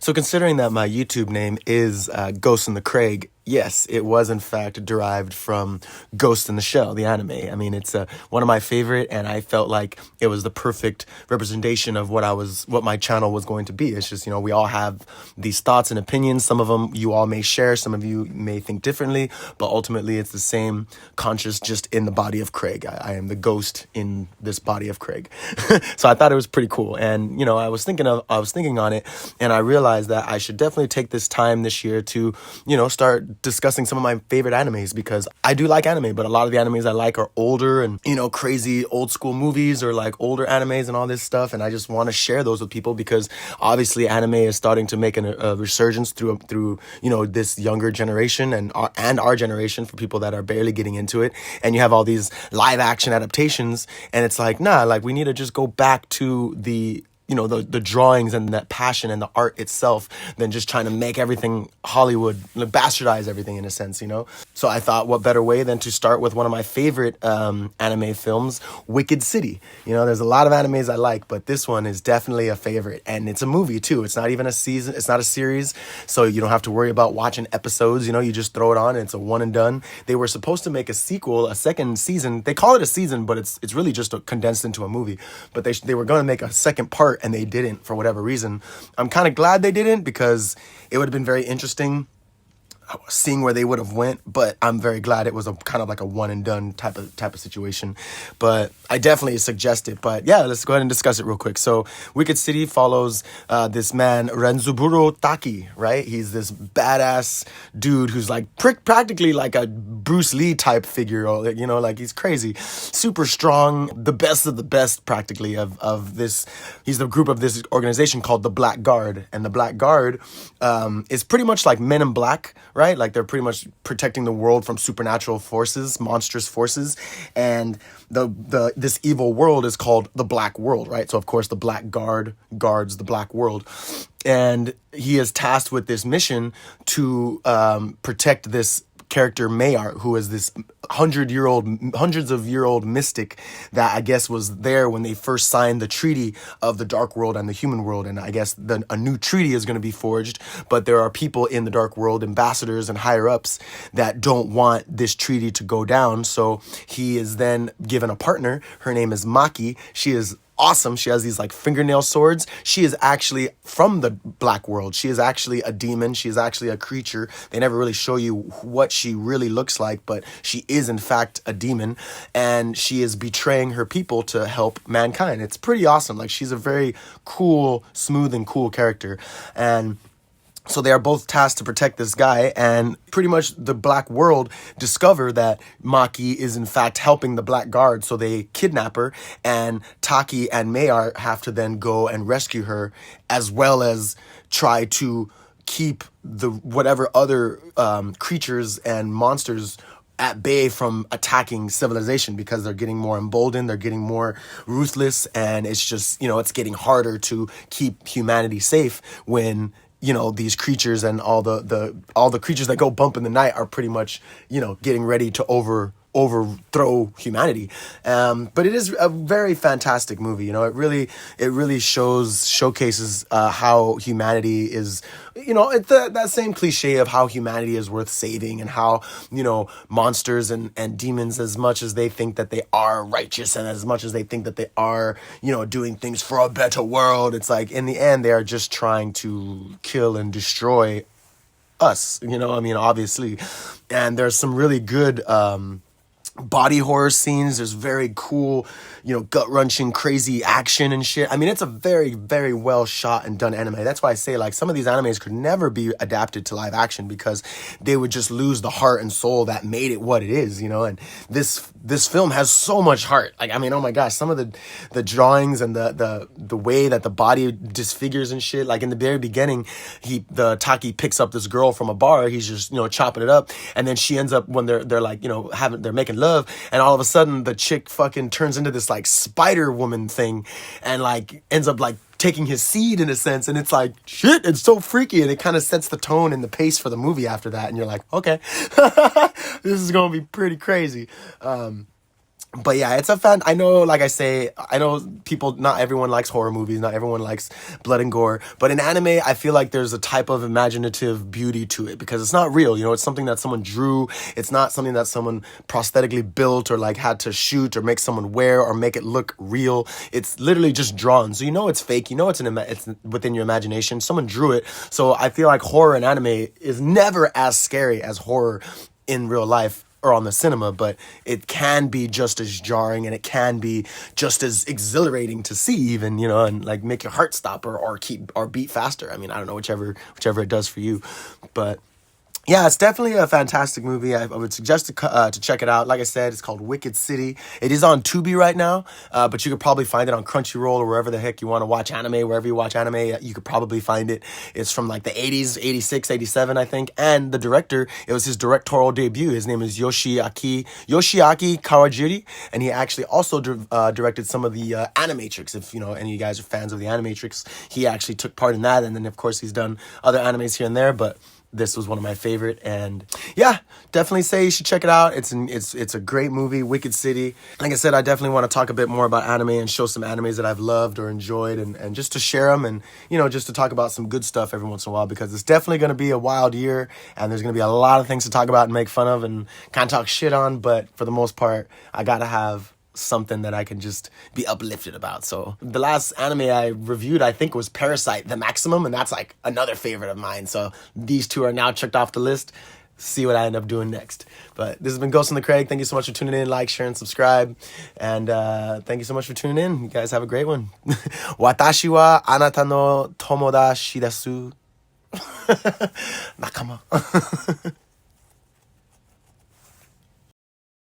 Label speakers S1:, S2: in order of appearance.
S1: So considering that my YouTube name is Ghost in the Craig, yes, it was in fact derived from Ghost in the Shell, the anime. I mean, it's one of my favorite, and I felt like it was the perfect representation of what my channel was going to be. It's just, we all have these thoughts and opinions. Some of them you all may share, some of you may think differently, but ultimately it's the same conscious, just in the body of Craig. I am the ghost in this body of Craig. So I thought it was pretty cool, and I was thinking on it, and I realized that I should definitely take this time this year to start discussing some of my favorite animes, because I do like anime, but a lot of the animes I like are older and crazy old school movies, or like older animes and all this stuff, and I just want to share those with people, because obviously anime is starting to make a resurgence through this younger generation and our generation, for people that are barely getting into it. And you have all these live action adaptations, and it's like, nah, like we need to just go back to the drawings and that passion and the art itself, than just trying to make everything Hollywood, like bastardize everything in a sense, So I thought, what better way than to start with one of my favorite anime films, Wicked City. There's a lot of animes I like, but this one is definitely a favorite, and it's a movie too. It's not even a season, it's not a series, so you don't have to worry about watching episodes. You just throw it on and it's a one and done. They were supposed to make a sequel, a second season. They call it a season, but it's really just condensed into a movie. But they were going to make a second part, and they didn't, for whatever reason. I'm kind of glad they didn't, because it would have been very interesting seeing where they would have went, but I'm very glad it was a kind of like a one and done type of situation. But I definitely suggest it. But yeah, let's go ahead and discuss it real quick. So Wicked City follows this man Renzuburo Taki, right? He's this badass dude who's like practically like a Bruce Lee type figure, or like he's crazy, super strong, the best of the best practically of this. He's the group of this organization called the Black Guard, and the Black Guard is pretty much like Men in Black, right? Like they're pretty much protecting the world from supernatural forces, monstrous forces, and this evil world is called the Black World, right? So of course the Black Guard guards the Black World, and he is tasked with this mission to protect this character Mayar, who is this hundreds of year old mystic that I guess was there when they first signed the treaty of the Dark World and the human world. And I guess a new treaty is going to be forged, but there are people in the Dark World, ambassadors and higher ups, that don't want this treaty to go down. So he is then given a partner. Her name is Maki. She is awesome. She has these like fingernail swords. She is actually from the Black World. She is actually a demon. She is actually a creature. They never really show you what she really looks like, but she is in fact a demon, and she is betraying her people to help mankind. It's pretty awesome. Like, she's a very cool, smooth and cool character. And so they are both tasked to protect this guy, and pretty much the Black World discover that Maki is in fact helping the Black Guard, so they kidnap her, and Taki and Mayar have to then go and rescue her, as well as try to keep the whatever other creatures and monsters at bay from attacking civilization, because they're getting more emboldened, they're getting more ruthless, and it's just, it's getting harder to keep humanity safe when these creatures and all the creatures that go bump in the night are pretty much, getting ready to overthrow humanity. But it is a very fantastic movie. It really showcases how humanity is, it's that same cliche of how humanity is worth saving, and how, monsters and demons, as much as they think that they are righteous, and as much as they think that they are, doing things for a better world, it's like in the end they are just trying to kill and destroy us, obviously. And there's some really good body horror scenes. There's very cool, gut-wrenching, crazy action and shit. I mean, it's a very, very well shot and done anime. That's why I say, like, some of these animes could never be adapted to live action, because they would just lose the heart and soul that made it what it is, and this film has so much heart. Like, I mean, oh my gosh, some of the drawings and the way that the body disfigures and shit. Like in the very beginning, the Taki picks up this girl from a bar. He's just, chopping it up, and then she ends up, when they're like, they're making love, and all of a sudden the chick fucking turns into this like Spider Woman thing, and like ends up like taking his seed in a sense, and it's like, shit, it's so freaky, and it kind of sets the tone and the pace for the movie after that, and you're like, okay, this is gonna be pretty crazy. But yeah, it's a fan. I know, like I say, I know people, not everyone likes horror movies, not everyone likes blood and gore. But in anime, I feel like there's a type of imaginative beauty to it because it's not real. You know, it's something that someone drew. It's not something that someone prosthetically built or like had to shoot or make someone wear or make it look real. It's literally just drawn. So you know it's fake. You know it's within your imagination. Someone drew it. So I feel like horror in anime is never as scary as horror in real life or on the cinema, but it can be just as jarring and it can be just as exhilarating to see even, you know, and like make your heart stop or keep or beat faster. I mean, I don't know, whichever it does for you. But yeah, it's definitely a fantastic movie. I would suggest to check it out. Like I said, it's called Wicked City. It is on Tubi right now, but you could probably find it on Crunchyroll or wherever the heck you want to watch anime. Wherever you watch anime, you could probably find it. It's from like the 80s, 86, 87, I think. And the director, it was his directorial debut. His name is Yoshiaki Kawajiri, and he actually also directed some of the Animatrix. If you know any of you guys are fans of the Animatrix, he actually took part in that. And then of course he's done other animes here and there, but this was one of my favorite, and yeah, definitely say you should check it out. It's a great movie, Wicked City. Like I said, I definitely want to talk a bit more about anime and show some animes that I've loved or enjoyed, and just to share them, and you know, just to talk about some good stuff every once in a while, because it's definitely going to be a wild year, and there's going to be a lot of things to talk about and make fun of and kind of talk shit on. But for the most part, I gotta have something that I can just be uplifted about. So the last anime I reviewed, I think, was Parasite, The Maximum, and that's like another favorite of mine. So these two are now checked off the list. See what I end up doing next. But this has been Ghost in the Craig. Thank you so much for tuning in. Like, share, and subscribe. And thank you so much for tuning in. You guys have a great one. Watashi wa anata no tomodachi desu. Nakama.